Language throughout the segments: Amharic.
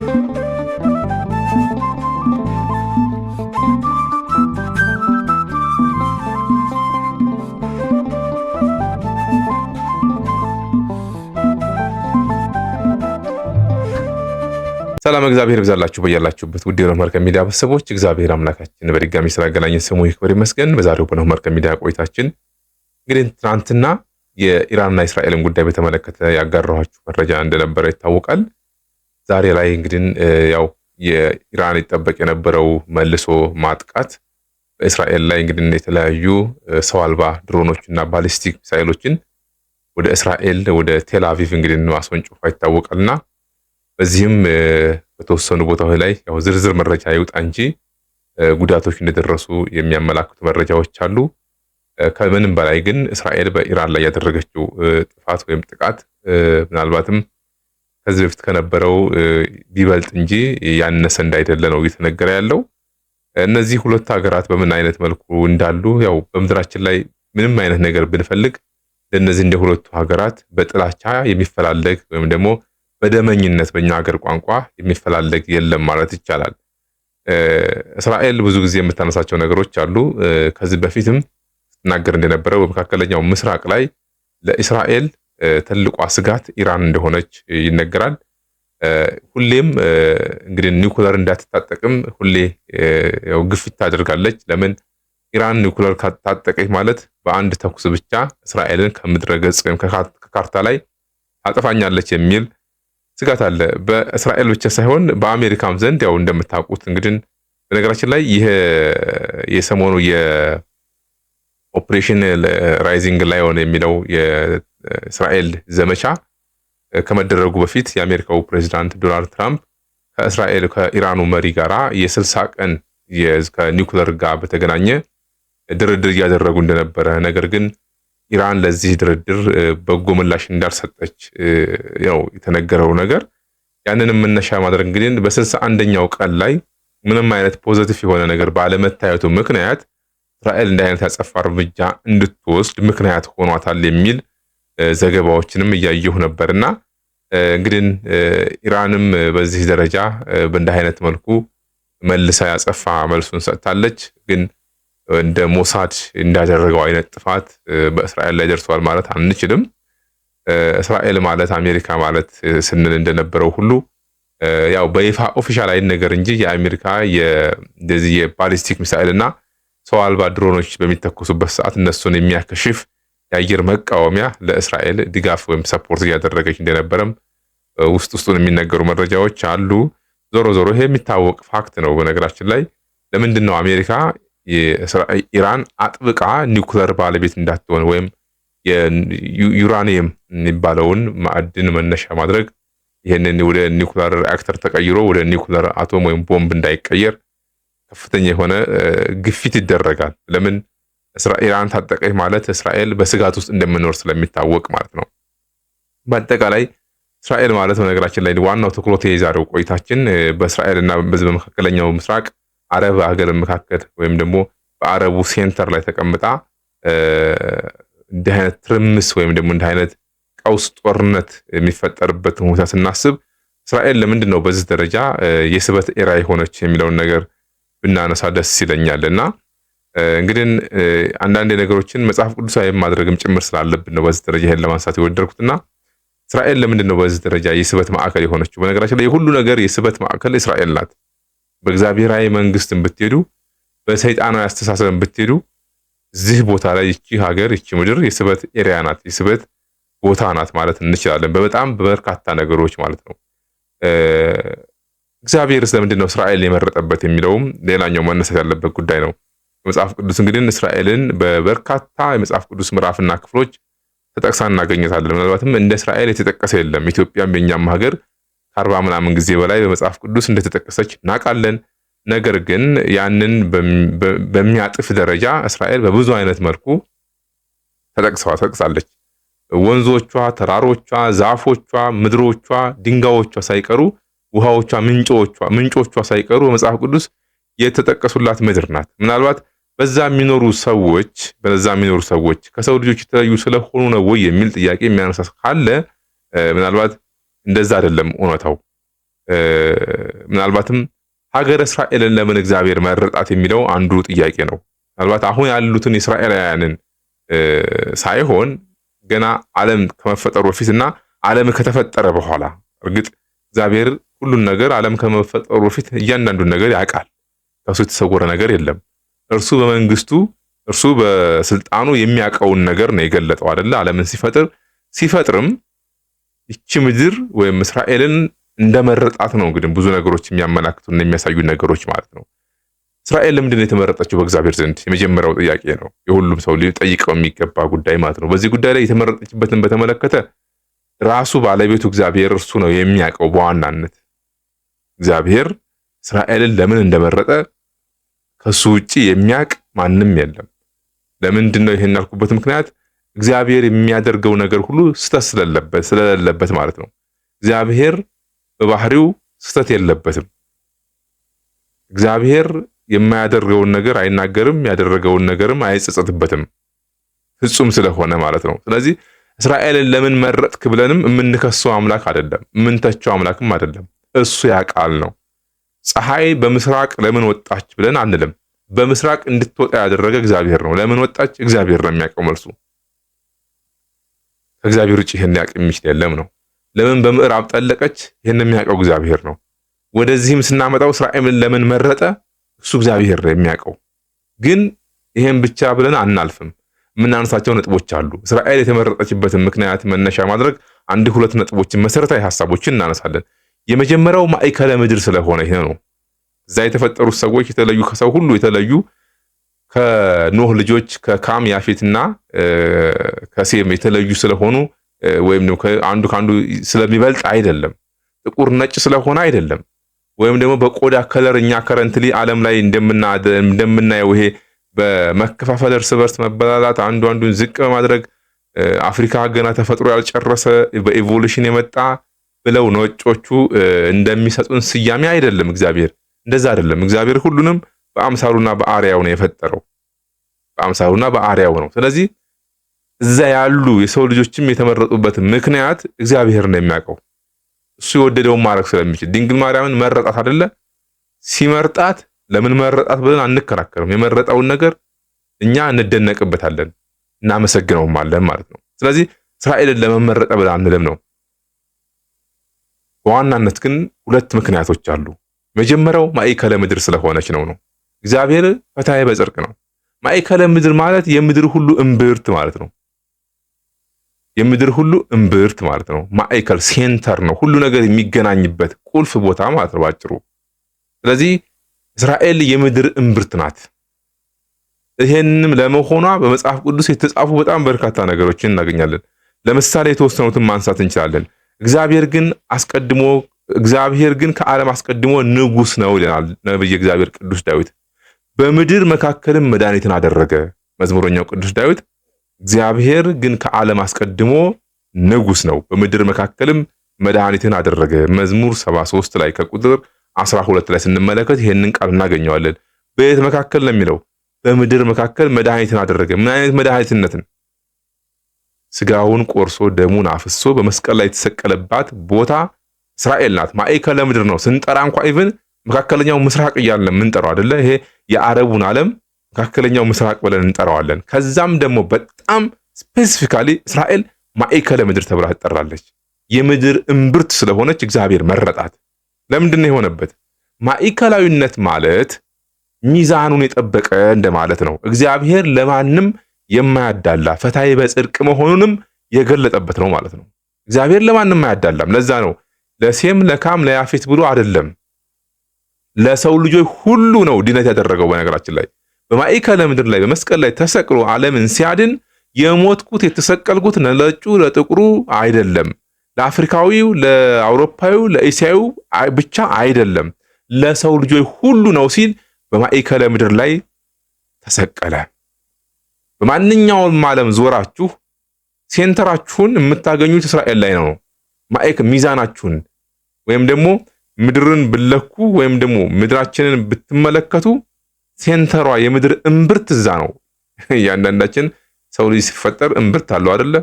ሰላም እግዚአብሔር ይብዛላችሁ በያላችሁበት ውድ የኖህ መርከብ ሚዲያ ቤተሰቦች እግዚአብሔር አምላካችን በድጋሚ ስላገናኘን ስሙ ይክበር ይመስገን። በዛሬው በኖህ መርከብ ሚዲያ ቆይታችን እንግዲህ ትናንትና የኢራንና እስራኤልን ጉዳይ በተመለከተ ያጋራኋችሁ መረጃ እንደነበረ ይታወቃል። ዛሬ ላይ እንግዲህ ያው የኢራን ይጠበቅ የነበረው መልሶ ማጥቃት በእስራኤል ላይ እንግዲህ የተለያዩ ሰው አልባ ድሮኖችና ባሊስቲክ ሚሳኤሎችን ወደ እስራኤል ወደ ቴል አቪቭ እንግዲህ ማስወንጨፏ ይታወቃልና በዚህም በተወሰኑ ቦታዎች ላይ ያው ዝርዝር መረጃ ይውጣ እንጂ ጉዳቶች እንደደረሱ የሚያመላክቱ መረጃዎች አሉ። ከምንም በላይ ግን እስራኤል በኢራን ላይ ያደረገችው ጥፋት ወይም ጥቃት ምናልባትም ከዚህ በፊት ከነበረው ቢበልጥ እንጂ ያነሰ እንዳይደለ ነው እየተነገረ ያለው። እነዚህ ሁለት ሀገራት በምን አይነት መልኩ እንዳሉ ያው በምድራችን ላይ ምንም አይነት ነገር ብንፈልግ ለነዚህ እንደ ሁለቱ ሀገራት በጥላቻ የሚፈላለግ ወይም ደግሞ በደመኝነት በእኛ ሀገር ቋንቋ የሚፈላለግ የለም ማለት ይቻላል። እስራኤል ብዙ ጊዜ የምታነሳቸው ነገሮች አሉ። ከዚህ በፊትም ስትናገር እንደነበረው በመካከለኛው ምስራቅ ላይ ለእስራኤል ትልቋ ስጋት ኢራን እንደሆነች ይነገራል። ሁሌም እንግዲህ ኒውክለር እንዳትታጠቅም ሁሌ ያው ግፊት ታደርጋለች። ለምን ኢራን ኒውክለር ካጣጠቀች ማለት በአንድ ተኩስ ብቻ እስራኤልን ከምድረ ገጽ ወይም ከካርታ ላይ አጥፋኛለች የሚል ስጋት አለ። በእስራኤል ብቻ ሳይሆን በአሜሪካም ዘንድ ያው እንደምታውቁት እንግዲህ በነገራችን ላይ ይሄ የሰሞኑ የኦፕሬሽን ራይዚንግ ላዮን የሚለው የእስራኤል ዘመቻ ከመደረጉ በፊት የአሜሪካው ፕሬዝዳንት ዶናልድ ትራምፕ ከኢራኑ መሪ ጋራ የ60 ቀን ከኒውክለር ጋር በተገናኘ ድርድር እያደረጉ እንደነበረ ነገር ግን ኢራን ለዚህ ድርድር በጎ ምላሽ እንዳልሰጠች ያው የተነገረው ነገር ያንንም መነሻ ማድረግ እንግዲህ በ61ኛው ቀን ላይ ምንም አይነት ፖዚቲቭ የሆነ ነገር ባለመታየቱ ምክንያት እስራኤል እንደ አይነት ያጸፋ እርምጃ እንድትወስድ ምክንያት ሆኗታል የሚል ዘገባዎችንም እያየሁ ነበርና እንግዲህ ኢራንም በዚህ ደረጃ በእንደ አይነት መልኩ መልሳ ያጸፋ መልሱን ሰጥታለች። ግን እንደ ሞሳድ እንዳደረገው አይነት ጥፋት በእስራኤል ላይ ደርሷል ማለት አንችልም። እስራኤል ማለት አሜሪካ ማለት ስንል እንደነበረው ሁሉ ያው በይፋ ኦፊሻል አይን ነገር እንጂ የአሜሪካ የዚህ የባሊስቲክ ሚሳኤልና ሰው አልባ ድሮኖች በሚተኮሱበት ሰዓት እነሱን የሚያከሽፍ የአየር መቃወሚያ ለእስራኤል ድጋፍ ወይም ሰፖርት እያደረገች እንደነበረም ውስጡን የሚነገሩ መረጃዎች አሉ። ዞሮ ዞሮ ይሄ የሚታወቅ ፋክት ነው። በነገራችን ላይ ለምንድን ነው አሜሪካ ኢራን አጥብቃ ኒውክለር ባለቤት እንዳትሆን ወይም የዩራኒየም የሚባለውን ማዕድን መነሻ ማድረግ ይሄንን ወደ ኒውክለር ሪአክተር ተቀይሮ ወደ ኒውክለር አቶም ወይም ቦምብ እንዳይቀየር ከፍተኛ የሆነ ግፊት ይደረጋል። ለምን ኢራን ታጠቀች ማለት እስራኤል በስጋት ውስጥ እንደምኖር ስለሚታወቅ ማለት ነው። በአጠቃላይ እስራኤል ማለት በነገራችን ላይ ዋናው ትኩረት የዛሬው ቆይታችን በእስራኤልና በመካከለኛው ምስራቅ አረብ ሀገር መካከል ወይም ደግሞ በአረቡ ሴንተር ላይ ተቀምጣ እንዲህ አይነት ትርምስ ወይም ደግሞ እንዲህ አይነት ቀውስ ጦርነት የሚፈጠርበት ሁኔታ ስናስብ እስራኤል ለምንድን ነው በዚህ ደረጃ የስበት ኤራ የሆነች የሚለውን ነገር ብናነሳ ደስ ይለኛልና እንግዲህ አንዳንድ ነገሮችን መጽሐፍ ቅዱሳዊ ማድረግም ጭምር ስላለብን ነው በዚህ ደረጃ ይሄን ለማንሳት የወደድኩትና እስራኤል ለምንድን ነው በዚህ ደረጃ የስበት ማዕከል የሆነችው? በነገራችን ላይ የሁሉ ነገር የስበት ማዕከል እስራኤል ናት። በእግዚአብሔራዊ መንግስትን ብትሄዱ በሰይጣናዊ አስተሳሰብን ብትሄዱ እዚህ ቦታ ላይ እቺ ሀገር እቺ ምድር የስበት ኤሪያ ናት፣ የስበት ቦታ ናት ማለት እንችላለን። በጣም በበርካታ ነገሮች ማለት ነው። እግዚአብሔር ስለምንድን ነው እስራኤልን የመረጠበት የሚለውም ሌላኛው መነሳት ያለበት ጉዳይ ነው። መጽሐፍ ቅዱስ እንግዲህ እስራኤልን በበርካታ የመጽሐፍ ቅዱስ ምዕራፍና ክፍሎች ተጠቅሳ እናገኘታለን። ምናልባትም እንደ እስራኤል የተጠቀሰ የለም። ኢትዮጵያም የኛም ሀገር ከ40 ምናምን ጊዜ በላይ በመጽሐፍ ቅዱስ እንደተጠቀሰች እናውቃለን። ነገር ግን ያንን በሚያጥፍ ደረጃ እስራኤል በብዙ አይነት መልኩ ተጠቅሳለች። ወንዞቿ፣ ተራሮቿ፣ ዛፎቿ፣ ምድሮቿ፣ ድንጋዮቿ ሳይቀሩ ውሃዎቿ፣ ምንጮቿ ሳይቀሩ በመጽሐፍ ቅዱስ የተጠቀሱላት ምድር ናት። ምናልባት በዛ የሚኖሩ ሰዎች ከሰው ልጆች የተለዩ ስለሆኑ ነው ወይ የሚል ጥያቄ የሚያነሳ ካለ ምናልባት እንደዛ አይደለም እውነታው። ምናልባትም ሀገረ እስራኤልን ለምን እግዚአብሔር መረጣት የሚለው አንዱ ጥያቄ ነው። ምናልባት አሁን ያሉትን እስራኤላውያንን ሳይሆን ገና ዓለም ከመፈጠሩ በፊትና ዓለም ከተፈጠረ በኋላ እርግጥ እግዚአብሔር ሁሉን ነገር ዓለም ከመፈጠሩ በፊት እያንዳንዱን ነገር ያውቃል። ከሱ የተሰወረ ነገር የለም። እርሱ በመንግስቱ እርሱ በስልጣኑ የሚያውቀውን ነገር ነው የገለጠው አይደለ? ዓለምን ሲፈጥርም ይቺ ምድር ወይም እስራኤልን እንደመረጣት ነው እንግዲህ ብዙ ነገሮች የሚያመላክቱና የሚያሳዩ ነገሮች ማለት ነው። እስራኤል ለምንድን ነው የተመረጠችው በእግዚአብሔር ዘንድ? የመጀመሪያው ጥያቄ ነው፣ የሁሉም ሰው ሊጠይቀው የሚገባ ጉዳይ ማለት ነው። በዚህ ጉዳይ ላይ የተመረጠችበትን በተመለከተ ራሱ ባለቤቱ እግዚአብሔር እርሱ ነው የሚያውቀው። በዋናነት እግዚአብሔር እስራኤልን ለምን እንደመረጠ ከሱ ውጪ የሚያውቅ ማንም የለም። ለምንድን ነው ይሄን ያልኩበት ምክንያት እግዚአብሔር የሚያደርገው ነገር ሁሉ ስህተት ስለሌለበት ማለት ነው። እግዚአብሔር በባህሪው ስህተት የለበትም። እግዚአብሔር የማያደርገውን ነገር አይናገርም፣ ያደረገውን ነገርም አይጸጸትበትም፣ ፍጹም ስለሆነ ማለት ነው። ስለዚህ እስራኤልን ለምን መረጥክ ብለንም የምንከሰው አምላክ አይደለም፣ የምንተቸው አምላክም አይደለም። እሱ ያውቃል ነው። ፀሐይ በምስራቅ ለምን ወጣች ብለን አንልም። በምስራቅ እንድትወጣ ያደረገ እግዚአብሔር ነው። ለምን ወጣች? እግዚአብሔር ነው የሚያውቀው መልሱ። ከእግዚአብሔር ውጭ ይሄን ያውቅ የሚችል የለም ነው። ለምን በምዕራብ ጠለቀች? ይሄን የሚያውቀው እግዚአብሔር ነው። ወደዚህም ስናመጣው እስራኤልን ለምን መረጠ? እሱ እግዚአብሔር ነው የሚያውቀው። ግን ይሄን ብቻ ብለን አናልፍም። የምናነሳቸው ነጥቦች አሉ። እስራኤል የተመረጠችበትን ምክንያት መነሻ ማድረግ አንድ ሁለት ነጥቦችን መሰረታዊ ሐሳቦችን እናነሳለን። የመጀመሪያው ማዕከለ ምድር ስለሆነ ይሄ ነው። እዛ የተፈጠሩት ሰዎች የተለዩ ከሰው ሁሉ የተለዩ ከኖህ ልጆች ከካም ያፌትና ከሴም የተለዩ ስለሆኑ ወይም ደግሞ አንዱ ካንዱ ስለሚበልጥ አይደለም። ጥቁር ነጭ ስለሆነ አይደለም። ወይም ደግሞ በቆዳ ከለር እኛ ከረንትሊ ዓለም ላይ እንደምናየው ይሄ በመከፋፈል እርስ በርስ መበላላት አንዱ አንዱን ዝቅ በማድረግ አፍሪካ ገና ተፈጥሮ ያልጨረሰ በኢቮሉሽን የመጣ ብለው ነጮቹ እንደሚሰጡን ስያሜ አይደለም። እግዚአብሔር እንደዛ አይደለም። እግዚአብሔር ሁሉንም በአምሳሉና በአርአያው ነው የፈጠረው። በአምሳሉና በአርአያው ነው። ስለዚህ እዛ ያሉ የሰው ልጆችም የተመረጡበት ምክንያት እግዚአብሔር ነው የሚያውቀው። እሱ የወደደውን ማድረግ ስለሚችል ድንግል ማርያምን መረጣት አይደለ? ሲመርጣት ለምን መረጣት ብለን አንከራከርም። የመረጠውን ነገር እኛ እንደነቅበታለን፣ እናመሰግነውም አለን ማለት ነው። ስለዚህ እስራኤልን ለምን መረጠ ብለን አንልም ነው። በዋናነት ግን ሁለት ምክንያቶች አሉ። መጀመሪያው ማዕከለ ምድር ስለሆነች ነው። እግዚአብሔር ፈታዬ በጽድቅ ነው። ማዕከለ ምድር ማለት የምድር ሁሉ እምብርት ማለት ነው። የምድር ሁሉ እምብርት ማለት ነው። ማዕከል ሴንተር ነው። ሁሉ ነገር የሚገናኝበት ቁልፍ ቦታ ማለት ነው ባጭሩ። ስለዚህ እስራኤል የምድር እምብርት ናት። ይሄንንም ለመሆኗ በመጽሐፍ ቅዱስ የተጻፉ በጣም በርካታ ነገሮችን እናገኛለን። ለምሳሌ የተወሰኑትን ማንሳት እንችላለን። እግዚአብሔር ግን ከዓለም አስቀድሞ ንጉስ ነው ይላል ነብይ እግዚአብሔር ቅዱስ ዳዊት። በምድር መካከልም መድኃኒትን አደረገ። መዝሙረኛው ቅዱስ ዳዊት እግዚአብሔር ግን ከዓለም አስቀድሞ ንጉስ ነው፣ በምድር መካከልም መድኃኒትን አደረገ። መዝሙር 73 ላይ ከቁጥር 12 ላይ ስንመለከት ይሄንን ቃል እናገኘዋለን። በየት መካከል ነው የሚለው? በምድር መካከል መድኃኒትን አደረገ። ምን አይነት መድኃኒትነትን? ስጋውን ቆርሶ ደሙን አፍሶ በመስቀል ላይ የተሰቀለባት ቦታ እስራኤል ናት። ማዕከለ ምድር ነው። ስንጠራ እንኳን ኢቭን መካከለኛው ምስራቅ እያልን የምንጠራው አይደለ? ይሄ የአረቡን ዓለም መካከለኛው ምስራቅ ብለን እንጠራዋለን። ከዛም ደግሞ በጣም ስፔሲፊካሊ እስራኤል ማዕከለ ምድር ተብላ ትጠራለች። የምድር እምብርት ስለሆነች እግዚአብሔር መረጣት። ለምንድን ነው የሆነበት? ማዕከላዊነት ማለት ሚዛኑን የጠበቀ እንደማለት ነው። እግዚአብሔር ለማንም የማያዳላ ፈታዬ በጽድቅ መሆኑንም የገለጠበት ነው ማለት ነው። እግዚአብሔር ለማንም አያዳላም። ለዛ ነው ለሴም ለካም ለያፌት ብሎ አይደለም፣ ለሰው ልጆች ሁሉ ነው ድነት ያደረገው። በነገራችን ላይ በማዕከለ ምድር ላይ በመስቀል ላይ ተሰቅሎ ዓለምን ሲያድን የሞትኩት የተሰቀልኩት ለነጩ ለጥቁሩ አይደለም፣ ለአፍሪካዊው፣ ለአውሮፓዊው፣ ለእስያዊው ብቻ አይደለም፣ ለሰው ልጆች ሁሉ ነው ሲል በማዕከለ ምድር ላይ ተሰቀለ። በማንኛውም ዓለም ዞራችሁ ሴንተራችሁን የምታገኙት እስራኤል ላይ ነው። ሚዛናችሁን ወይም ደግሞ ምድርን ብለኩ ወይም ደግሞ ምድራችንን ብትመለከቱ ሴንተሯ የምድር እምብርት እዛ ነው። እያንዳንዳችን ሰው ልጅ ሲፈጠር እምብርት አለው አይደለ?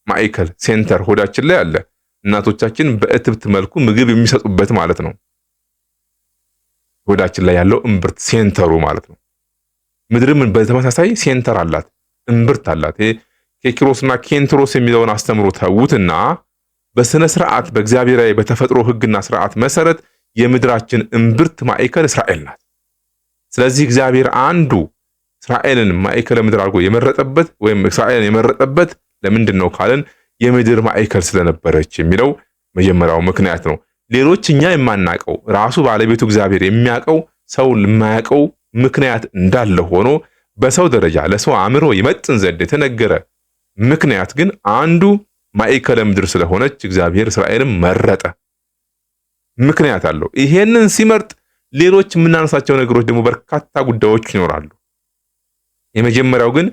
ማዕከል ሴንተር ሆዳችን ላይ አለ። እናቶቻችን በእትብት መልኩ ምግብ የሚሰጡበት ማለት ነው። ሆዳችን ላይ ያለው እምብርት ሴንተሩ ማለት ነው። ምድርም በተመሳሳይ ሴንተር አላት፣ እምብርት አላት። ኬክሮስና ኬንትሮስ የሚለውን አስተምሮ ተዉትና በስነ ስርዓት በእግዚአብሔራዊ በተፈጥሮ ሕግና ስርዓት መሰረት የምድራችን እምብርት ማዕከል እስራኤል ናት። ስለዚህ እግዚአብሔር አንዱ እስራኤልን ማዕከለ ምድር አድርጎ የመረጠበት ወይም እስራኤልን የመረጠበት ለምንድን ነው ካልን የምድር ማዕከል ስለነበረች የሚለው መጀመሪያው ምክንያት ነው። ሌሎች እኛ የማናቀው ራሱ ባለቤቱ እግዚአብሔር የሚያቀው ሰው የማያቀው ምክንያት እንዳለ ሆኖ በሰው ደረጃ ለሰው አእምሮ ይመጥን ዘንድ የተነገረ ምክንያት ግን አንዱ ማዕከለ ምድር ስለሆነች እግዚአብሔር እስራኤልን መረጠ። ምክንያት አለው። ይሄንን ሲመርጥ ሌሎች የምናነሳቸው ነገሮች ደግሞ በርካታ ጉዳዮች ይኖራሉ። የመጀመሪያው ግን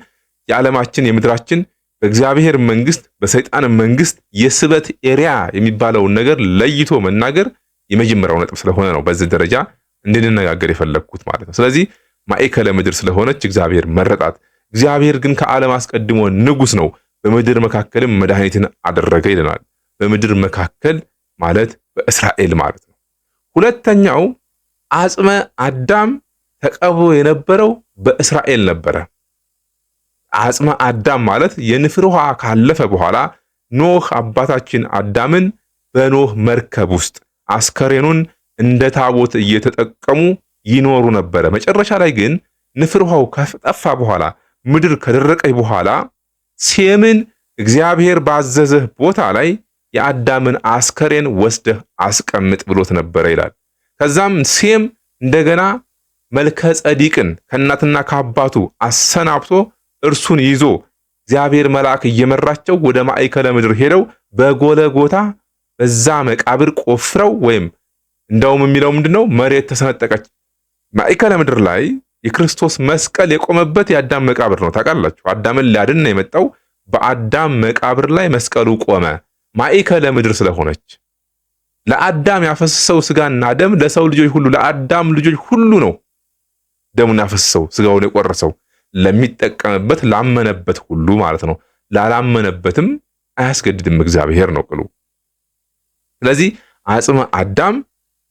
የዓለማችን የምድራችን በእግዚአብሔር መንግስት በሰይጣን መንግስት የስበት ኤሪያ የሚባለውን ነገር ለይቶ መናገር የመጀመሪያው ነጥብ ስለሆነ ነው በዚህ ደረጃ እንድንነጋገር የፈለግኩት ማለት ነው። ስለዚህ ማዕከለ ምድር ስለሆነች እግዚአብሔር መረጣት። እግዚአብሔር ግን ከዓለም አስቀድሞ ንጉስ ነው፣ በምድር መካከልም መድኃኒትን አደረገ ይለናል። በምድር መካከል ማለት በእስራኤል ማለት ነው። ሁለተኛው አጽመ አዳም ተቀብሮ የነበረው በእስራኤል ነበረ። አጽመ አዳም ማለት የንፍር ውሃ ካለፈ በኋላ ኖህ አባታችን አዳምን በኖህ መርከብ ውስጥ አስከሬኑን እንደ ታቦት እየተጠቀሙ ይኖሩ ነበረ። መጨረሻ ላይ ግን ንፍር ውሃው ከጠፋ በኋላ ምድር ከደረቀች በኋላ ሴምን እግዚአብሔር ባዘዘህ ቦታ ላይ የአዳምን አስከሬን ወስደህ አስቀምጥ ብሎት ነበረ ይላል። ከዛም ሴም እንደገና መልከ ጸዲቅን ከእናትና ከአባቱ አሰናብቶ እርሱን ይዞ እግዚአብሔር መልአክ እየመራቸው ወደ ማዕከለ ምድር ሄደው በጎለጎታ በዛ መቃብር ቆፍረው ወይም እንደውም የሚለው ምንድነው መሬት ተሰነጠቀች። ማዕከለ ምድር ላይ የክርስቶስ መስቀል የቆመበት የአዳም መቃብር ነው። ታውቃላችሁ፣ አዳምን ሊያድን ነው የመጣው። በአዳም መቃብር ላይ መስቀሉ ቆመ። ማዕከለ ምድር ስለሆነች ለአዳም ያፈሰሰው ስጋና ደም ለሰው ልጆች ሁሉ ለአዳም ልጆች ሁሉ ነው ደሙን ያፈሰሰው ስጋውን የቆረሰው ለሚጠቀምበት ላመነበት ሁሉ ማለት ነው። ላላመነበትም አያስገድድም እግዚአብሔር ነው ቅሉ። ስለዚህ አጽመ አዳም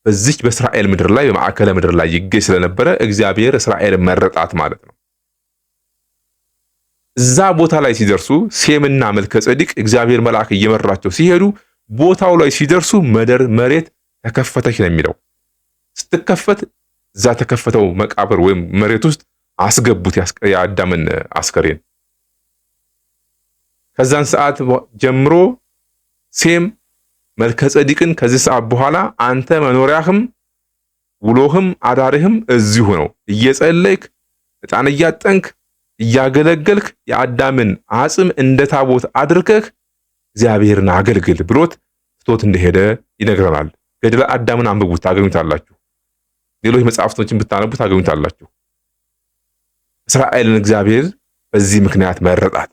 በዚች በእስራኤል ምድር ላይ በማዕከለ ምድር ላይ ይገኝ ስለነበረ እግዚአብሔር እስራኤል መረጣት ማለት ነው። እዛ ቦታ ላይ ሲደርሱ ሴምና መልከ ጸዲቅ እግዚአብሔር መልአክ እየመራቸው ሲሄዱ ቦታው ላይ ሲደርሱ መሬት ተከፈተች ነው የሚለው። ስትከፈት እዛ ተከፈተው መቃብር ወይም መሬት ውስጥ አስገቡት የአዳምን አስከሬን። ከዛን ሰዓት ጀምሮ ሴም መልከ ጸዲቅን ከዚህ ሰዓት በኋላ አንተ መኖሪያህም ውሎህም አዳርህም እዚሁ ነው፣ እየጸለይክ ዕጣን እያጠንክ እያገለገልክ የአዳምን አጽም እንደ ታቦት አድርገህ እግዚአብሔርን አገልግል ብሎት ትቶት እንደሄደ ይነግረናል። ገድለ አዳምን አንብቡት ታገኙታላችሁ። ሌሎች መጽሐፍቶችን ብታነቡ ታገኙታላችሁ። እስራኤልን እግዚአብሔር በዚህ ምክንያት መረጣት፣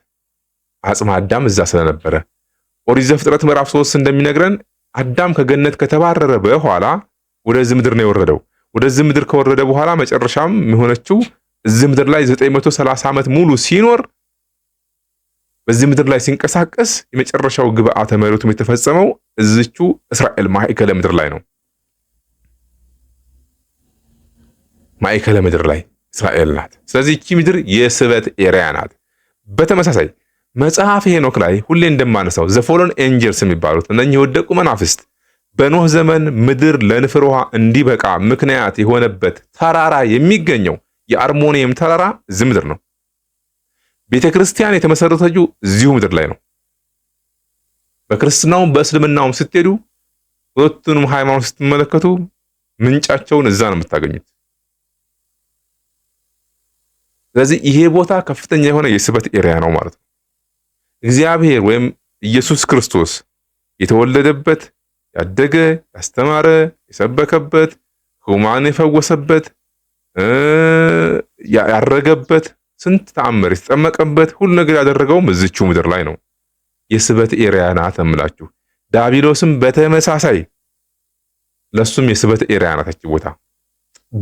አጽመ አዳም እዛ ስለነበረ። ኦሪት ዘፍጥረት ምዕራፍ 3 እንደሚነግረን አዳም ከገነት ከተባረረ በኋላ ወደዚህ ምድር ነው የወረደው። ወደዚህ ምድር ከወረደ በኋላ መጨረሻም የሆነችው እዚህ ምድር ላይ 930 ዓመት ሙሉ ሲኖር በዚህ ምድር ላይ ሲንቀሳቀስ የመጨረሻው ግብአተ መሬቱም የተፈጸመው እዚቹ እስራኤል ማዕከለ ምድር ላይ ነው። ማዕከለ ምድር ላይ እስራኤል ናት። ስለዚህ እቺ ምድር የስበት ኤሪያ ናት። በተመሳሳይ መጽሐፍ ሄኖክ ላይ ሁሌ እንደማነሳው ዘፎሎን ኤንጀልስ የሚባሉት እነኚህ የወደቁ መናፍስት በኖህ ዘመን ምድር ለንፍር ውሃ እንዲበቃ ምክንያት የሆነበት ተራራ የሚገኘው የአርሞኒየም ተራራ እዚህ ምድር ነው። ቤተክርስቲያን የተመሰረተችው እዚሁ ምድር ላይ ነው። በክርስትናውም በእስልምናውም ስትሄዱ ሁለቱንም ሃይማኖት ስትመለከቱ ምንጫቸውን እዛ ነው የምታገኙት። ስለዚህ ይሄ ቦታ ከፍተኛ የሆነ የስበት ኤሪያ ነው ማለት ነው። እግዚአብሔር ወይም ኢየሱስ ክርስቶስ የተወለደበት፣ ያደገ፣ ያስተማረ፣ የሰበከበት፣ ሕሙማን የፈወሰበት፣ ያረገበት፣ ስንት ተአምር የተጠመቀበት ሁሉ ነገር ያደረገውም እዚችው ምድር ላይ ነው። የስበት ኤሪያ ናት እምላችሁ። ዳቢሎስም በተመሳሳይ ለሱም የስበት ኤሪያ ናት ቦታ።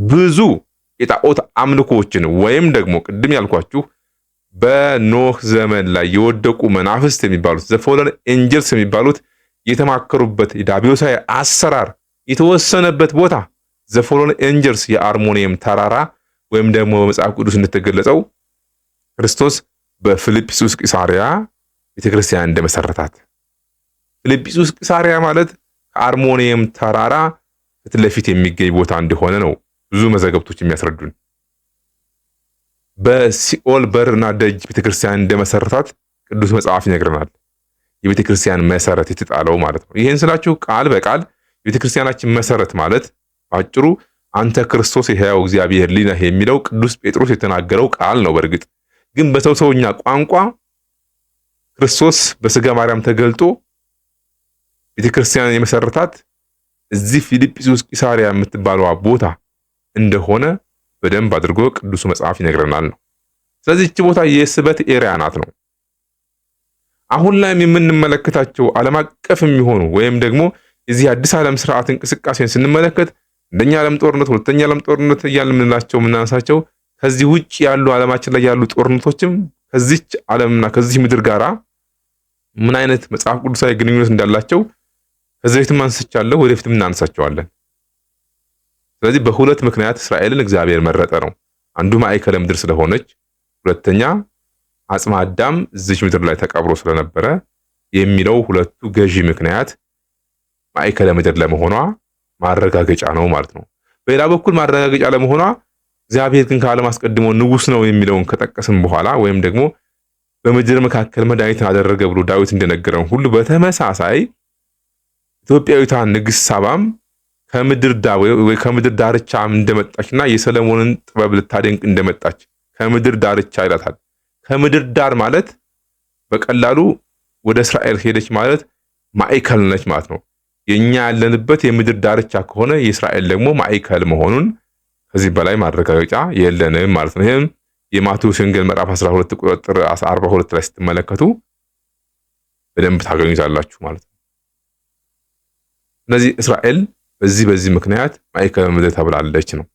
ብዙ የጣዖት አምልኮችን ወይም ደግሞ ቅድም ያልኳችሁ በኖህ ዘመን ላይ የወደቁ መናፍስት የሚባሉት ዘፎለን ኤንጀልስ የሚባሉት የተማከሩበት የዳቢሎሳዊ አሰራር የተወሰነበት ቦታ ዘፎሎን ኤንጀልስ የአርሞኒየም ተራራ ወይም ደግሞ በመጽሐፍ ቅዱስ እንደተገለጸው ክርስቶስ በፊልጵስዩስ ቂሳሪያ ቤተክርስቲያን እንደመሰረታት። ፊልጵስዩስ ቂሳሪያ ማለት ከአርሞኒየም ተራራ ፊት ለፊት የሚገኝ ቦታ እንደሆነ ነው ብዙ መዛግብቶች የሚያስረዱን። በሲኦል በርና ደጅ ቤተክርስቲያን እንደመሰረታት ቅዱስ መጽሐፍ ይነግረናል። የቤተክርስቲያን መሰረት የተጣለው ማለት ነው። ይህን ስላችሁ ቃል በቃል የቤተክርስቲያናችን መሰረት ማለት ባጭሩ አንተ ክርስቶስ የሕያው እግዚአብሔር ልጅ ነህ የሚለው ቅዱስ ጴጥሮስ የተናገረው ቃል ነው። በእርግጥ ግን በሰውኛ ቋንቋ ክርስቶስ በስጋ ማርያም ተገልጦ ቤተክርስቲያን የመሰረታት እዚህ ፊልጵስዩስ ቂሳሪያ የምትባለው ቦታ እንደሆነ በደንብ አድርጎ ቅዱስ መጽሐፍ ይነግረናል ነው። ስለዚህ እቺ ቦታ የስበት ኤሪያ ናት ነው። አሁን ላይም የምንመለከታቸው ዓለም አቀፍ የሚሆኑ ወይም ደግሞ የዚህ አዲስ ዓለም ስርዓት እንቅስቃሴን ስንመለከት አንደኛ ዓለም ጦርነት፣ ሁለተኛ ዓለም ጦርነት እያልን የምናነሳቸው ከዚህ ውጭ ያሉ ዓለማችን ላይ ያሉ ጦርነቶችም ከዚች ዓለምና ከዚህ ምድር ጋራ ምን አይነት መጽሐፍ ቅዱሳዊ ግንኙነት እንዳላቸው ከዚህ በፊትም አንስቻለሁ፣ ወደፊትም እናነሳቸዋለን። ስለዚህ በሁለት ምክንያት እስራኤልን እግዚአብሔር መረጠ ነው። አንዱ ማዕከለ ምድር ስለሆነች፣ ሁለተኛ አጽመ አዳም እዚች ምድር ላይ ተቀብሮ ስለነበረ የሚለው ሁለቱ ገዢ ምክንያት ማዕከለ ምድር ለመሆኗ ማረጋገጫ ነው ማለት ነው። በሌላ በኩል ማረጋገጫ ለመሆኗ እግዚአብሔር ግን ከዓለም አስቀድሞ ንጉሥ ነው የሚለውን ከጠቀስን በኋላ ወይም ደግሞ በምድር መካከል መድኃኒትን አደረገ ብሎ ዳዊት እንደነገረን ሁሉ በተመሳሳይ ኢትዮጵያዊቷ ንግሥት ሳባም ከምድር ዳርቻ እንደመጣችና የሰለሞንን ጥበብ ልታደንቅ እንደመጣች ከምድር ዳርቻ ይላታል። ከምድር ዳር ማለት በቀላሉ ወደ እስራኤል ሄደች ማለት ማዕከል ነች ማለት ነው። የኛ ያለንበት የምድር ዳርቻ ከሆነ የእስራኤል ደግሞ ማዕከል መሆኑን ከዚህ በላይ ማረጋገጫ የለንም ማለት ነው። ይህም የማቴዎስ ወንጌል ምዕራፍ 12 ቁጥር 42 ላይ ስትመለከቱ በደንብ ታገኙታላችሁ ማለት ነው። ስለዚህ እስራኤል በዚህ ምክንያት ማዕከለ ምድር ተብላለች ነው።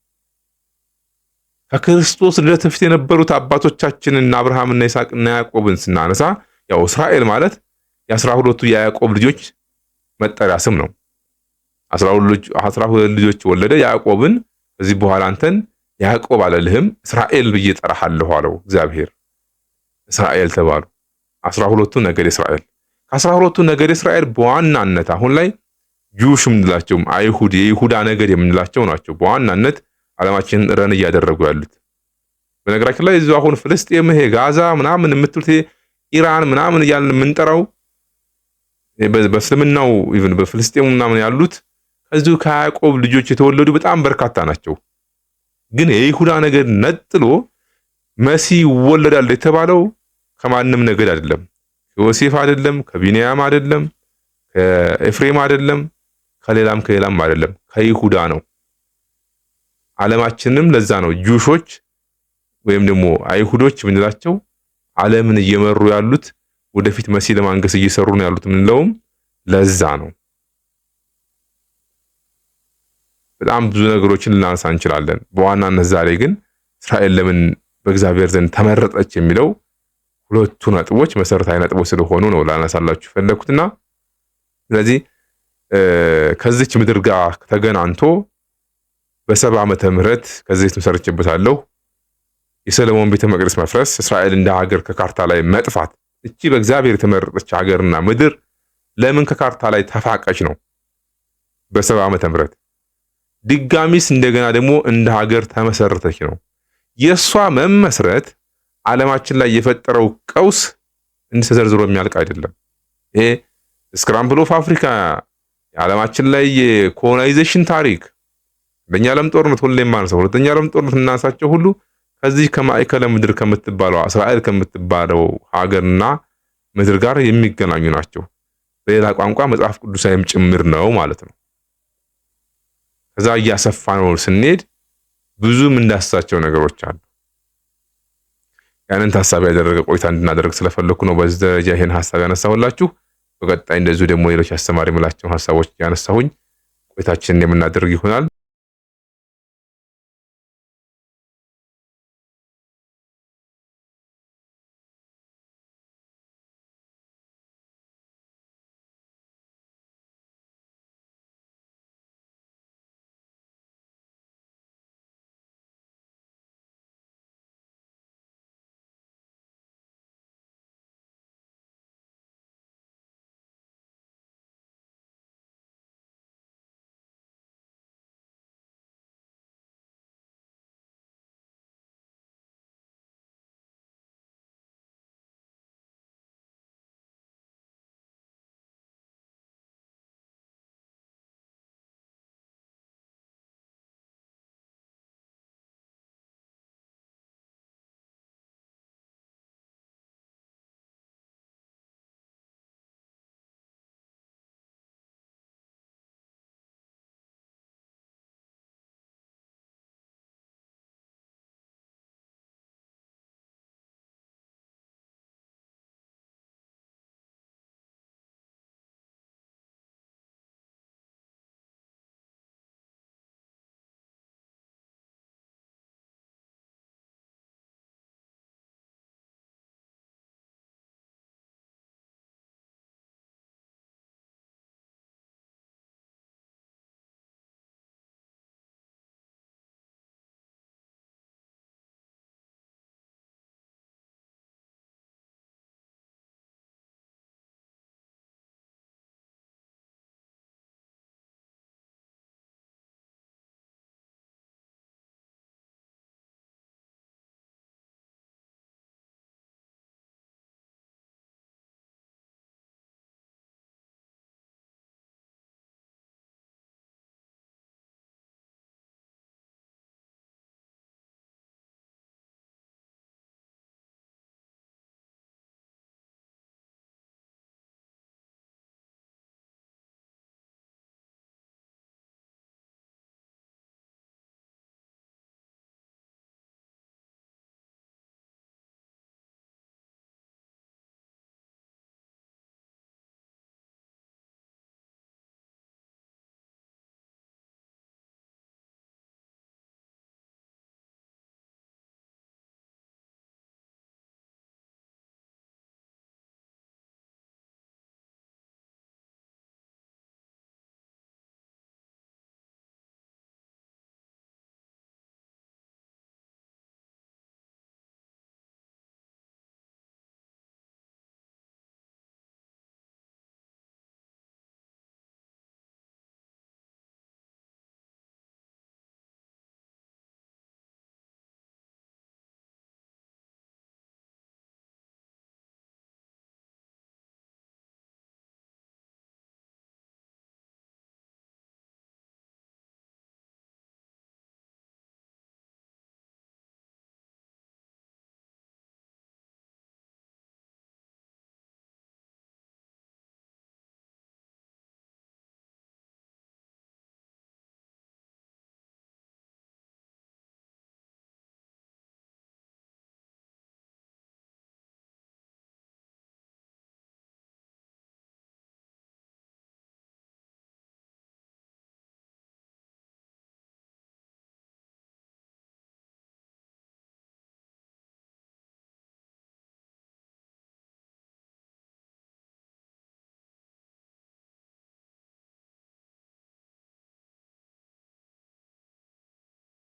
ከክርስቶስ ልደት በፊት የነበሩት አባቶቻችንና አብርሃምና ይስሐቅና ያዕቆብን ስናነሳ ያው እስራኤል ማለት የ12ቱ የያዕቆብ ልጆች መጠሪያ ስም ነው። 12 ልጆች ወለደ ያዕቆብን። ከዚህ በኋላ አንተን ያዕቆብ አልልህም እስራኤል ብዬ እጠራሃለሁ አለው እግዚአብሔር። እስራኤል ተባሉ 12ቱ ነገድ እስራኤል። ከ12ቱ ነገድ እስራኤል በዋናነት አሁን ላይ ጁሽ የምንላቸው አይሁድ የይሁዳ ነገድ የምንላቸው ናቸው በዋናነት ዓለማችንን ረን እያደረጉ ያሉት። በነገራችን ላይ እዚሁ አሁን ፍልስጤም ጋዛ ምናምን የምትሉት ኢራን ምናምን እያልን የምንጠራው በእስልምናው ኢቭን በፍልስጤም ምናምን ያሉት ከዚሁ ከያዕቆብ ልጆች የተወለዱ በጣም በርካታ ናቸው። ግን የይሁዳ ነገድ ነጥሎ መሲህ ይወለዳል የተባለው ከማንም ነገድ አይደለም። ከዮሴፍ አይደለም፣ ከቢንያም አይደለም፣ ከኤፍሬም አይደለም፣ ከሌላም አይደለም፣ ከይሁዳ ነው። ዓለማችንም ለዛ ነው ጁሾች ወይም ደግሞ አይሁዶች የምንላቸው ዓለምን እየመሩ ያሉት ወደፊት መሲህ ለማንገስ እየሰሩ ነው ያሉት የምንለውም ለዛ ነው። በጣም ብዙ ነገሮችን ልናነሳ እንችላለን። በዋናነት ዛሬ ግን እስራኤል ለምን በእግዚአብሔር ዘንድ ተመረጠች የሚለው ሁለቱ ነጥቦች መሰረታዊ ነጥቦች ስለሆኑ ነው ላነሳላችሁ ፈለኩትና ስለዚህ ከዚች ምድር ጋር ተገናኝቶ በ70 ዓመተ ምህረት ከዚህ ተሰርችበታለሁ የሰለሞን ቤተ መቅደስ መፍረስ፣ እስራኤል እንደ ሀገር ከካርታ ላይ መጥፋት፣ እቺ በእግዚአብሔር የተመረጠች ሀገርና ምድር ለምን ከካርታ ላይ ተፋቀች ነው። በ70 ዓመተ ምህረት ድጋሚስ እንደገና ደግሞ እንደ ሀገር ተመሰረተች ነው። የሷ መመስረት ዓለማችን ላይ የፈጠረው ቀውስ እንዲተዘርዝሮ የሚያልቅ አይደለም። ይሄ ስክራምብል ኦፍ አፍሪካ የዓለማችን ላይ የኮሎናይዜሽን ታሪክ በእኛ ዓለም ጦርነት ሁሌም ማንሳው ሁለተኛ ዓለም ጦርነት እናሳቸው ሁሉ ከዚህ ከማዕከለ ምድር ከምትባለው እስራኤል ከምትባለው ሀገርና ምድር ጋር የሚገናኙ ናቸው። በሌላ ቋንቋ መጽሐፍ ቅዱሳዊም ጭምር ነው ማለት ነው። ከዛ እያሰፋ ነው ስንሄድ ብዙም እንዳሳቸው ነገሮች አሉ። ያንን ታሳቢ ያደረገ ቆይታ እንድናደርግ ስለፈለኩ ነው በዚህ ደረጃ ይሄን ሐሳብ ያነሳሁላችሁ። በቀጣይ እንደዚሁ ደግሞ ሌሎች አስተማሪ ምላቸው ሐሳቦች ያነሳሁኝ ቆይታችንን የምናደርግ ይሆናል።